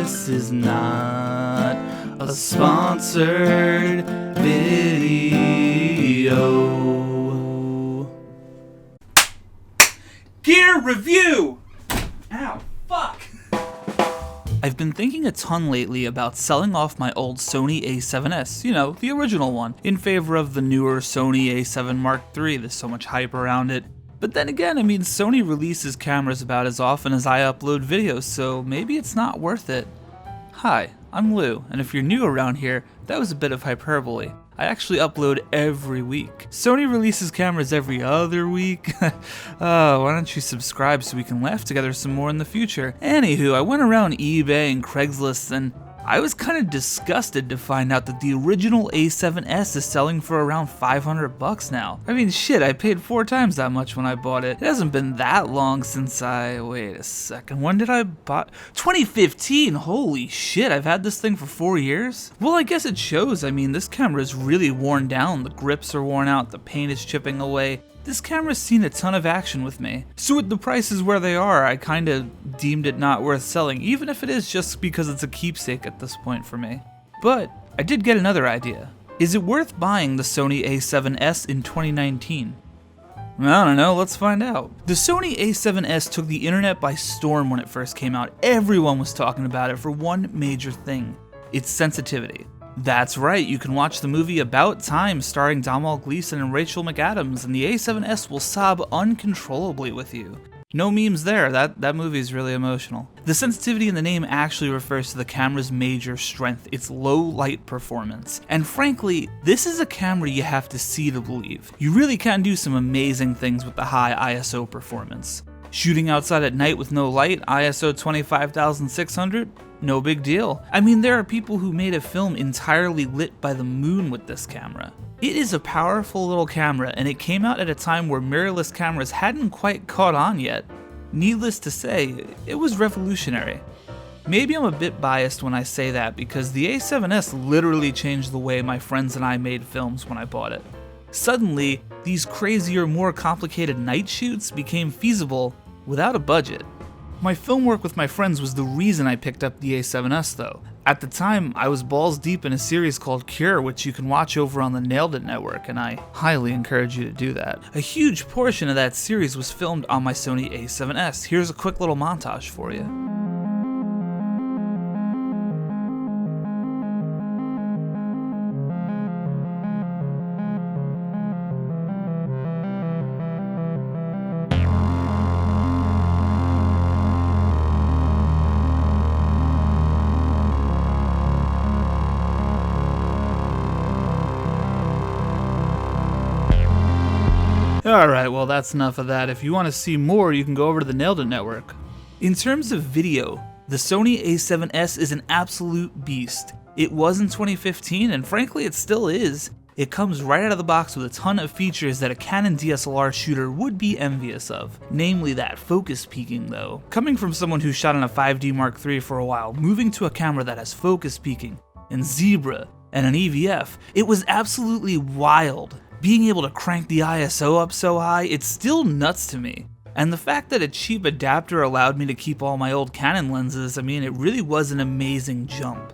This is not a sponsored video. Gear review! Ow, fuck! I've been thinking a ton lately about selling off my old Sony A7S, you know, the original one, in favor of the newer Sony A7 Mark III. There's so much hype around it. But then again, I mean, Sony releases cameras about as often as I upload videos, so maybe it's not worth it. Hi, I'm Lou, and if you're new around here, that was a bit of hyperbole. I actually upload every week. Sony releases cameras every other week. Why don't you subscribe so we can laugh together some more in the future? Anywho, I went around eBay and Craigslist and I was kind of disgusted to find out that the original A7S is selling for around $500 now. I mean, shit, I paid 4 times that much when I bought it. It hasn't been that long since wait a second, when did I buy? 2015, holy shit, I've had this thing for 4 years? Well, I guess it shows. I mean, this camera is really worn down. The grips are worn out, the paint is chipping away. This camera's seen a ton of action with me. So with the prices where they are, I kinda deemed it not worth selling, even if it is just because it's a keepsake at this point for me. But I did get another idea. Is it worth buying the Sony A7S in 2019? I don't know, let's find out. The Sony A7S took the internet by storm when it first came out. Everyone was talking about it for one major thing: its sensitivity. That's right, you can watch the movie About Time starring Domhnall Gleeson and Rachel McAdams, and the A7S will sob uncontrollably with you. No memes there, that movie is really emotional. The sensitivity in the name actually refers to the camera's major strength, its low light performance. And frankly, this is a camera you have to see to believe. You really can do some amazing things with the high ISO performance. Shooting outside at night with no light, ISO 25,600? No big deal. I mean, there are people who made a film entirely lit by the moon with this camera. It is a powerful little camera, and it came out at a time where mirrorless cameras hadn't quite caught on yet. Needless to say, it was revolutionary. Maybe I'm a bit biased when I say that, because the A7S literally changed the way my friends and I made films when I bought it. Suddenly, these crazier, more complicated night shoots became feasible without a budget. My film work with my friends was the reason I picked up the A7S though. At the time, I was balls deep in a series called Cure, which you can watch over on the Nailed It network, and I highly encourage you to do that. A huge portion of that series was filmed on my Sony A7S. Here's a quick little montage for you. Alright, well that's enough of that. If you want to see more, you can go over to the Nailed It network. In terms of video, the Sony A7S is an absolute beast. It was in 2015, and frankly it still is. It comes right out of the box with a ton of features that a Canon DSLR shooter would be envious of. Namely that focus peaking though. Coming from someone who shot on a 5D Mark III for a while, moving to a camera that has focus peaking, and zebra, and an EVF, it was absolutely wild. Being able to crank the ISO up so high, it's still nuts to me. And the fact that a cheap adapter allowed me to keep all my old Canon lenses, I mean, it really was an amazing jump.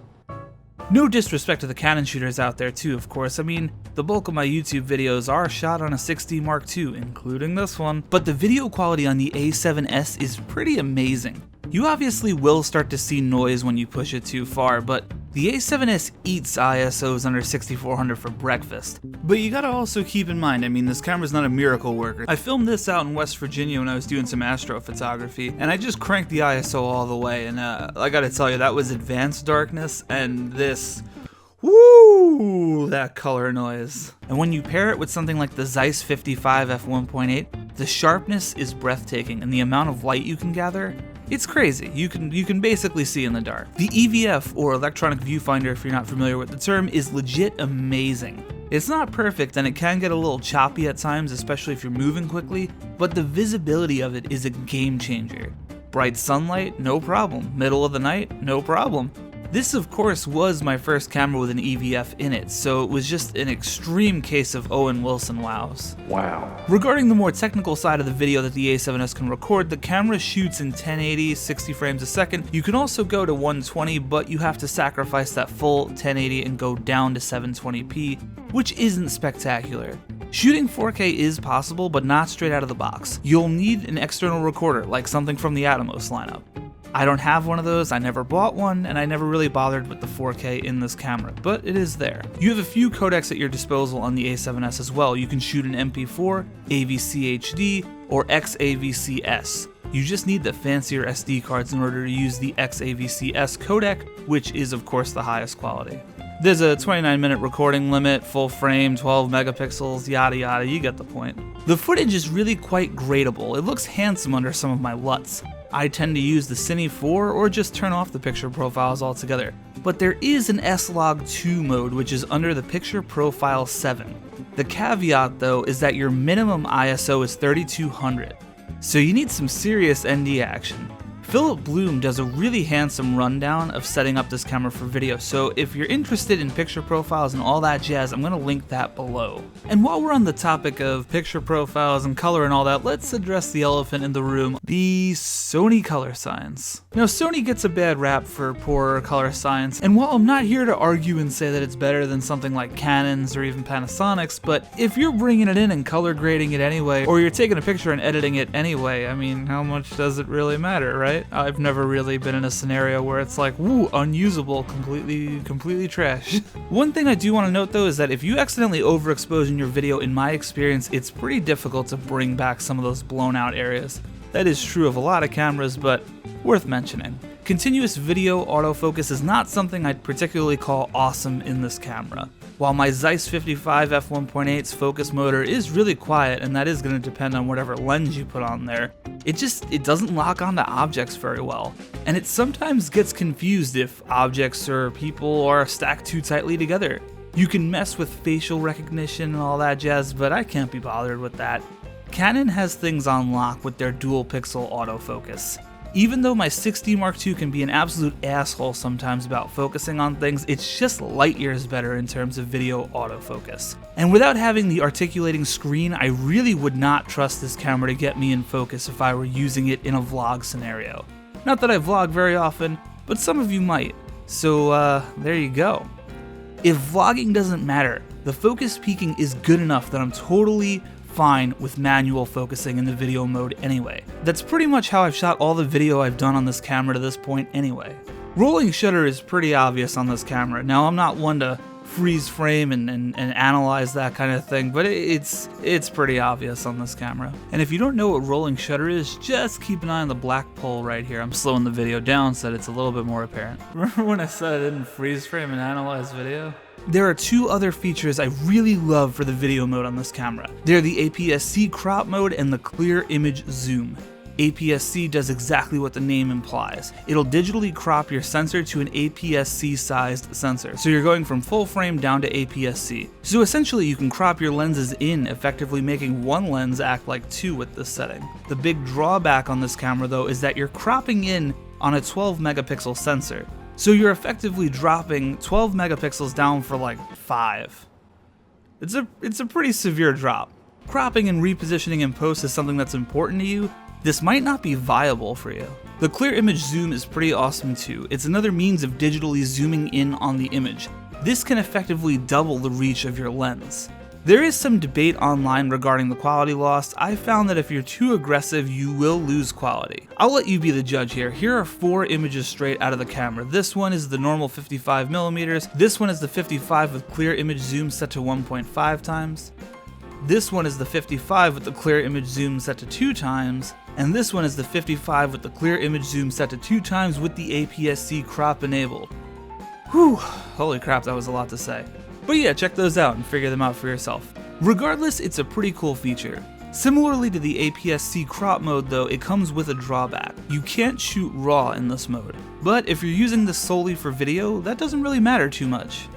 No disrespect to the Canon shooters out there too, of course. I mean, the bulk of my YouTube videos are shot on a 6D Mark II, including this one, but the video quality on the A7S is pretty amazing. You obviously will start to see noise when you push it too far, but the A7S eats ISOs under 6400 for breakfast. But you gotta also keep in mind, I mean, this camera's not a miracle worker. I filmed this out in West Virginia when I was doing some astrophotography, and I just cranked the ISO all the way, and I gotta tell you, that was advanced darkness, and this, woo, that color noise. And when you pair it with something like the Zeiss 55 f1.8, the sharpness is breathtaking, and the amount of light you can gather, it's crazy. You can basically see in the dark. The EVF, or electronic viewfinder if you're not familiar with the term, is legit amazing. It's not perfect and it can get a little choppy at times, especially if you're moving quickly, but the visibility of it is a game changer. Bright sunlight, no problem. Middle of the night, no problem. This of course was my first camera with an EVF in it, so it was just an extreme case of Owen Wilson wows. Wow. Regarding the more technical side of the video that the A7S can record, the camera shoots in 1080, 60 frames a second. You can also go to 120, but you have to sacrifice that full 1080 and go down to 720p, which isn't spectacular. Shooting 4K is possible, but not straight out of the box. You'll need an external recorder, like something from the Atomos lineup. I don't have one of those, I never bought one, and I never really bothered with the 4K in this camera, but it is there. You have a few codecs at your disposal on the A7S as well. You can shoot an MP4, AVC HD, or XAVC-S. You just need the fancier SD cards in order to use the XAVC-S codec, which is of course the highest quality. There's a 29-minute recording limit, full frame, 12 megapixels, yada yada, you get the point. The footage is really quite gradable. It looks handsome under some of my LUTs. I tend to use the Cine 4 or just turn off the picture profiles altogether. But there is an S-Log 2 mode which is under the picture profile 7. The caveat though is that your minimum ISO is 3200, so you need some serious ND action. Philip Bloom does a really handsome rundown of setting up this camera for video, so if you're interested in picture profiles and all that jazz, I'm going to link that below. And while we're on the topic of picture profiles and color and all that, let's address the elephant in the room, the Sony color science. Now, Sony gets a bad rap for poor color science, and while I'm not here to argue and say that it's better than something like Canon's or even Panasonic's, but if you're bringing it in and color grading it anyway, or you're taking a picture and editing it anyway, I mean, how much does it really matter, right? I've never really been in a scenario where it's like, woo, unusable, completely trash. One thing I do want to note though is that if you accidentally overexpose in your video, in my experience, it's pretty difficult to bring back some of those blown out areas. That is true of a lot of cameras, but worth mentioning. Continuous video autofocus is not something I'd particularly call awesome in this camera. While my Zeiss 55 f1.8's focus motor is really quiet, and that is going to depend on whatever lens you put on there, it doesn't lock onto objects very well. And it sometimes gets confused if objects or people are stacked too tightly together. You can mess with facial recognition and all that jazz, but I can't be bothered with that. Canon has things on lock with their dual pixel autofocus. Even though my 6D Mark II can be an absolute asshole sometimes about focusing on things, it's just light years better in terms of video autofocus. And without having the articulating screen, I really would not trust this camera to get me in focus if I were using it in a vlog scenario. Not that I vlog very often, but some of you might. So there you go. If vlogging doesn't matter, the focus peaking is good enough that I'm totally fine with manual focusing in the video mode anyway. That's pretty much how I've shot all the video I've done on this camera to this point anyway. Rolling shutter is pretty obvious on this camera. Now, I'm not one to freeze frame and analyze that kind of thing, but it's pretty obvious on this camera. And if you don't know what rolling shutter is, just keep an eye on the black pole right here. I'm slowing the video down so that it's a little bit more apparent. Remember when I said I didn't freeze frame and analyze video? There are two other features I really love for the video mode on this camera. They're the APS-C crop mode and the clear image zoom. APS-C does exactly what the name implies. It'll digitally crop your sensor to an APS-C sized sensor. So you're going from full frame down to APS-C. So essentially you can crop your lenses in, effectively making one lens act like two with this setting. The big drawback on this camera though is that you're cropping in on a 12 megapixel sensor. So you're effectively dropping 12 megapixels down for like 5. It's a pretty severe drop. Cropping and repositioning in post is something that's important to you. This might not be viable for you. The clear image zoom is pretty awesome too. It's another means of digitally zooming in on the image. This can effectively double the reach of your lens. There is some debate online regarding the quality loss. I found that if you're too aggressive, you will lose quality. I'll let you be the judge here. Here are 4 images straight out of the camera. This one is the normal 55mm. This one is the 55 with clear image zoom set to 1.5 times. This one is the 55 with the clear image zoom set to 2 times. And this one is the 55 with the clear image zoom set to 2 times with the APS-C crop enabled. Whew, holy crap, that was a lot to say. But yeah, check those out and figure them out for yourself. Regardless, it's a pretty cool feature. Similarly to the APS-C crop mode though, it comes with a drawback. You can't shoot RAW in this mode. But if you're using this solely for video, that doesn't really matter too much.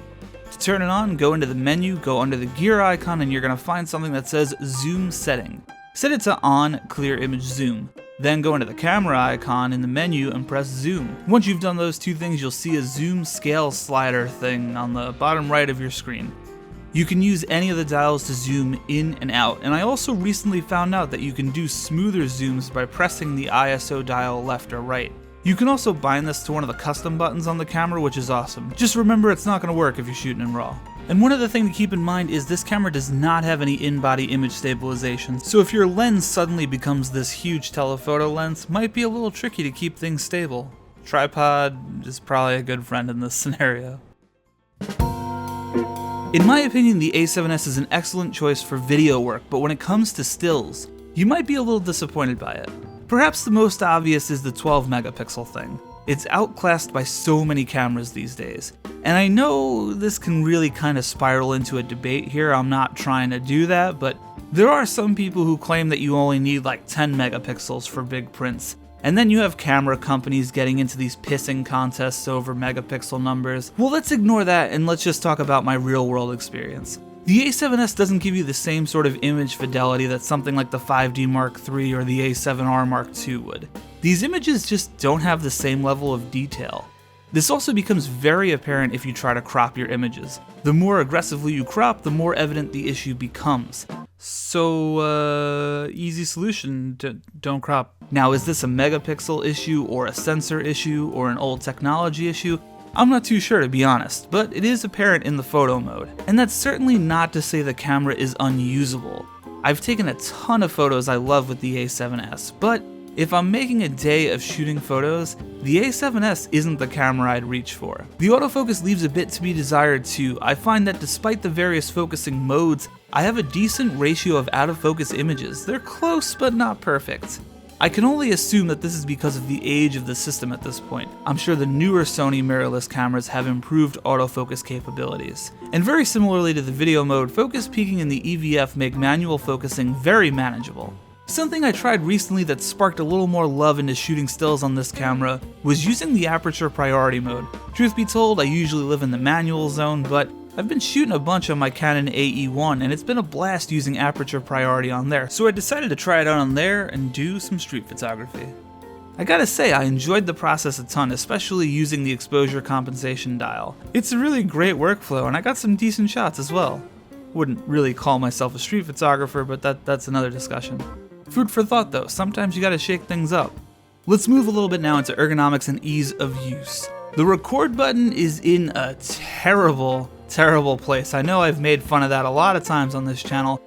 To turn it on, go into the menu, go under the gear icon, and you're going to find something that says Zoom Setting. Set it to On Clear Image Zoom. Then go into the camera icon in the menu and press zoom. Once you've done those two things, you'll see a zoom scale slider thing on the bottom right of your screen. You can use any of the dials to zoom in and out, and I also recently found out that you can do smoother zooms by pressing the ISO dial left or right. You can also bind this to one of the custom buttons on the camera, which is awesome. Just remember, it's not going to work if you're shooting in RAW. And one other thing to keep in mind is this camera does not have any in-body image stabilization, so if your lens suddenly becomes this huge telephoto lens, it might be a little tricky to keep things stable. Tripod is probably a good friend in this scenario. In my opinion, the A7S is an excellent choice for video work, but when it comes to stills, you might be a little disappointed by it. Perhaps the most obvious is the 12 megapixel thing. It's outclassed by so many cameras these days. And I know this can really kind of spiral into a debate here, I'm not trying to do that, but there are some people who claim that you only need like 10 megapixels for big prints. And then you have camera companies getting into these pissing contests over megapixel numbers. Well, let's ignore that and let's just talk about my real world experience. The A7S doesn't give you the same sort of image fidelity that something like the 5D Mark III or the A7R Mark II would. These images just don't have the same level of detail. This also becomes very apparent if you try to crop your images. The more aggressively you crop, the more evident the issue becomes. So, easy solution, don't crop. Now, is this a megapixel issue, or a sensor issue, or an old technology issue? I'm not too sure, to be honest, but it is apparent in the photo mode. And that's certainly not to say the camera is unusable. I've taken a ton of photos I love with the A7S, but if I'm making a day of shooting photos, the A7S isn't the camera I'd reach for. The autofocus leaves a bit to be desired too. I find that despite the various focusing modes, I have a decent ratio of out of focus images. They're close but not perfect. I can only assume that this is because of the age of the system at this point. I'm sure the newer Sony mirrorless cameras have improved autofocus capabilities. And very similarly to the video mode, focus peaking and the EVF make manual focusing very manageable. Something I tried recently that sparked a little more love into shooting stills on this camera was using the aperture priority mode. Truth be told, I usually live in the manual zone, but I've been shooting a bunch on my Canon AE1 and it's been a blast using aperture priority on there, so I decided to try it out on there and do some street photography. I gotta say, I enjoyed the process a ton, especially using the exposure compensation dial. It's a really great workflow and I got some decent shots as well. Wouldn't really call myself a street photographer, but that's another discussion. Food for thought though, sometimes you gotta shake things up. Let's move a little bit now into ergonomics and ease of use. The record button is in a terrible place. I know I've made fun of that a lot of times on this channel,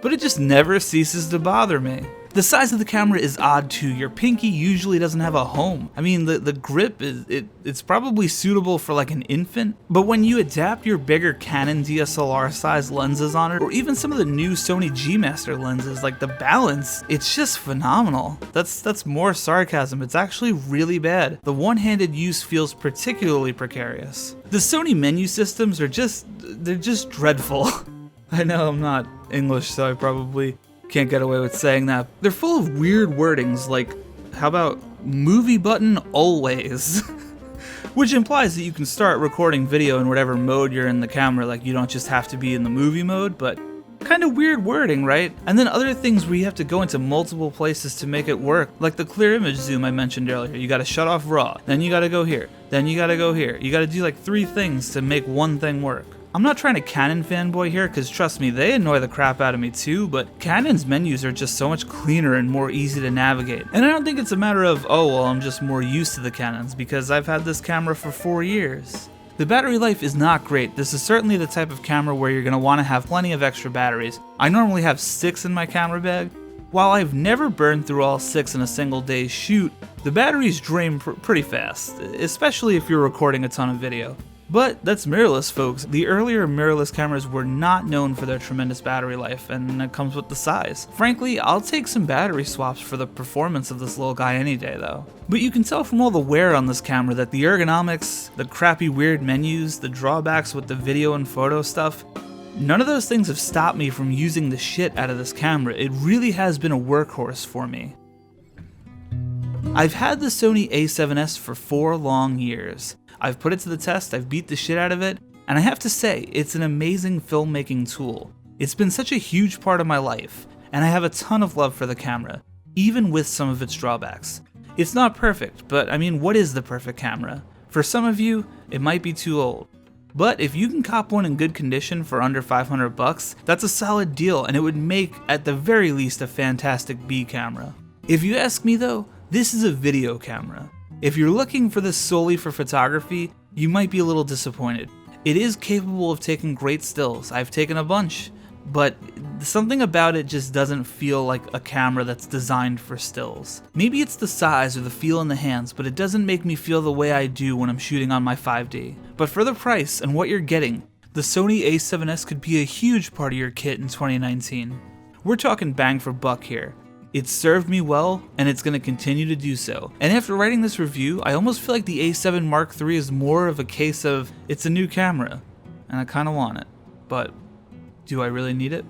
but it just never ceases to bother me. The size of the camera is odd too. Your pinky usually doesn't have a home. I mean, the grip it's probably suitable for like an infant, but when you adapt your bigger Canon DSLR size lenses on it, or even some of the new Sony G Master lenses, like the balance, it's just phenomenal. That's more sarcasm. It's actually really bad. The one-handed use feels particularly precarious. The Sony menu systems are they're just dreadful. I know I'm not English, so I probably can't get away with saying that. They're full of weird wordings like, how about movie button always? Which implies that you can start recording video in whatever mode you're in the camera, like you don't just have to be in the movie mode, but kind of weird wording, right? And then other things where you have to go into multiple places to make it work, like the clear image zoom I mentioned earlier. You gotta shut off RAW, then you gotta go here, then you gotta go here. You gotta do like 3 things to make one thing work. I'm not trying to Canon fanboy here, because trust me, they annoy the crap out of me too, but Canon's menus are just so much cleaner and more easy to navigate. And I don't think it's a matter of, oh well, I'm just more used to the Canons, because I've had this camera for 4 years. The battery life is not great. This is certainly the type of camera where you're going to want to have plenty of extra batteries. I normally have 6 in my camera bag. While I've never burned through all 6 in a single day's shoot, the batteries drain pretty fast, especially if you're recording a ton of video. But that's mirrorless, folks. The earlier mirrorless cameras were not known for their tremendous battery life, and it comes with the size. Frankly, I'll take some battery swaps for the performance of this little guy any day though. But you can tell from all the wear on this camera that the ergonomics, the crappy weird menus, the drawbacks with the video and photo stuff, none of those things have stopped me from using the shit out of this camera. It really has been a workhorse for me. I've had the Sony A7S for 4 long years. I've put it to the test, I've beat the shit out of it, and I have to say, it's an amazing filmmaking tool. It's been such a huge part of my life, and I have a ton of love for the camera. even with some of its drawbacks. It's not perfect, but I mean, what is the perfect camera? For some of you, it might be too old. But if you can cop one in good condition for under 500 bucks, that's a solid deal, and it would make, at the very least, a fantastic B camera. If you ask me though, this is a video camera. If you're looking for this solely for photography, you might be a little disappointed. It is capable of taking great stills. I've taken a bunch, but something about it just doesn't feel like a camera that's designed for stills. Maybe it's the size or the feel in the hands, but it doesn't make me feel the way I do when I'm shooting on my 5D. But for the price and what you're getting, the Sony A7S could be a huge part of your kit in 2019. We're talking bang for buck here. It's served me well, and it's going to continue to do so. And after writing this review, I almost feel like the A7 Mark III is more of a case of, it's a new camera, and I kind of want it, but do I really need it?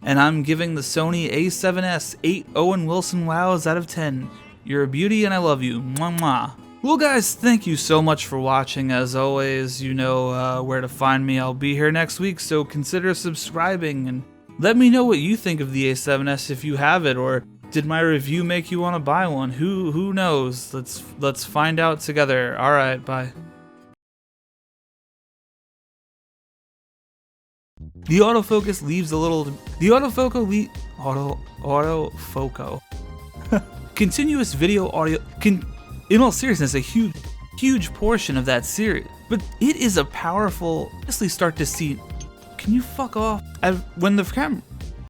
And I'm giving the Sony A7S 8 Owen Wilson wows out of 10. You're a beauty and I love you. Mwah mwah. Well guys, thank you so much for watching. As always, you know where to find me. I'll be here next week, so consider subscribing and let me know what you think of the A7S if you have it, or did my review make you want to buy one? Who knows? Let's find out together. All right, bye. The autofocus leaves a little. The autofoco autofoco. Continuous video audio. In all seriousness, a huge portion of that series. But it is a powerful. Honestly, start to see. Can you fuck off? When the camera.